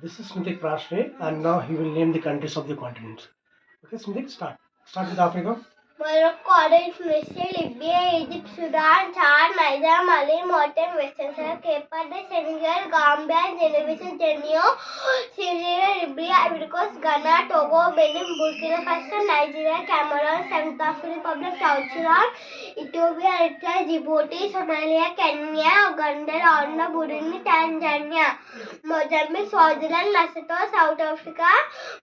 This is Smithik Prashray, and now he will name the countries of the continents. Okay, Smithik, start. Start with Africa. Morocco, Tunisia, Libya, Egypt, Sudan, Chad, Niger, Mali, Mauritania, Western Sahara, Cape Verde, Senegal, Gambia, Guinea-Bissau, Guinea, Syria, Libya, Ivory Coast, Ghana, Togo, Benin, Burkina Faso, Nigeria, Cameroon, South African Republic, South Sudan, Ethiopia, Eritrea, Djibouti, Somalia, Kenya, Uganda, Rwanda, Burundi, Tanzania, Mozambique, Swaziland, Lesotho, South Africa,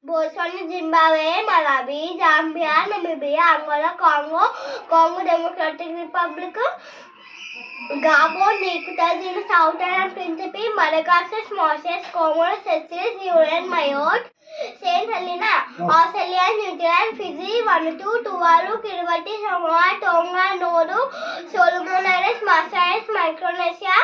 Botswana, Zimbabwe, Malawi, Zambia, Namibia, Angola, Congo Democratic Republic, Gabon, Equatorial South Island, Principe, Madagascar, Mauritius, Comoros, Seychelles, Reunion, Mayotte, Saint Helena, Australia, New Zealand, Fiji, Vanuatu, Tuvalu, Kiribati, Samoa, Tonga, Nauru, Solomon Islands, Marshall, Micronesia,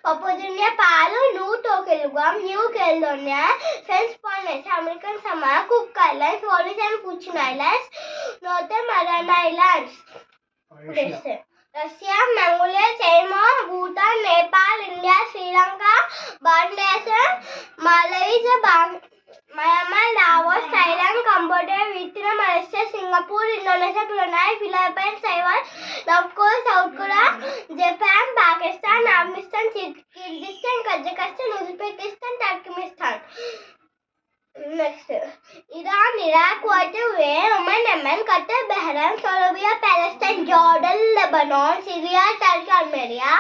Papua New Guinea, Palau, New Tokelau, New Caledonia, French Polynesia, American Samoa, Cook Islands, Wallis and Futuna Islands, Northern Mariana Islands. Russia, Mongolia, China, Bhutan, Nepal, India, Sri Lanka, Bangladesh, Malaysia, Myanmar, Laos, Thailand, Cambodia, Vietnam, Malaysia, Singapore, Indonesia, Brunei, Philippines, Taiwan, North Korea, South Korea, Japan, Pakistan, Afghanistan, Kyrgyzstan, Kazakhstan, Uzbekistan, Turkmenistan. Next, Iran, Iraq, Kuwait, Oman, Yemen, Qatar, Bahrain, Saudi Arabia, Palestine, Jordan, Lebanon, Syria, Turkey, Armenia,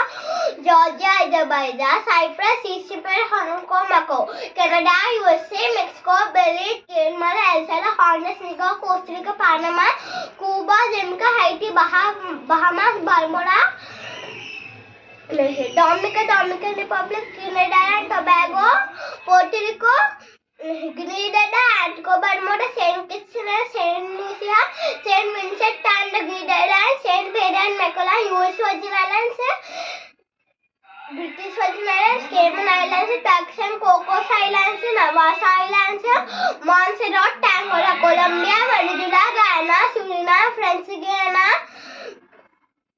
Georgia, Azerbaijan, Cyprus, Egypt, Hong Kong, Macau, Canada, USA, Mexico, Belize, Cayman, El Salvador, Honduras, Nicaragua, Costa Rica, Panama, Cuba, Jamaica, Haiti, Bahamas, Bermuda, Dominican Republic, Trinidad and Tobago, Puerto Rico, Grenada, Antigua, Bermuda, Saint Kitts and Saint Lucia, Saint Vincent and the Grenadines, Saint Vincent and Nicola, US Virgin Islands, British Virgin Islands, Cayman Islands, Turks and Cocos Islands, Navas Islands, Montserrat, Angola, Colombia, Venezuela, Guyana, Suriname, French Guiana,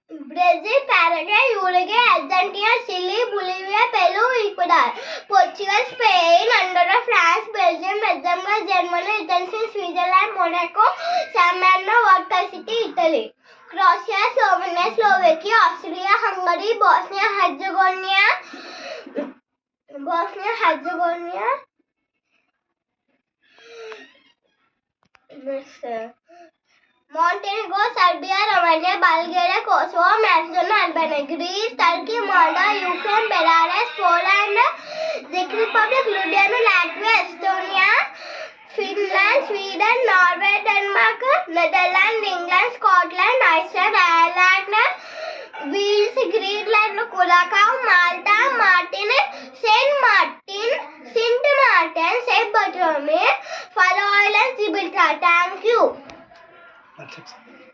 Brazil, Paraguay, Uruguay, Argentina, Chile, Bolivia, Peru, Ecuador, Portugal, Spain, Andorra, France, Belgium, Luxembourg, Germany, Liechtenstein, Switzerland, Monaco, San Marino, Vatican City, Italy, Croatia, Slovenia, Slovakia, Austria, Hungary, Bosnia-Herzegovina, Montenegro, Serbia, Romania, Bulgaria, Kosovo, Macedonia, Albania, Greece, Turkey, Moldova, Ukraine, Belarus, Poland, Czech Republic, Lithuania, Latvia, Estonia, Finland, Sweden, Norway, Denmark, Netherlands, England, Scotland, Iceland, Ireland, Wales, Greenland, Curacao, Malta, Saint Martin, Saint Bartholomew, Faroe Islands, Gibraltar. Thank you. That's it.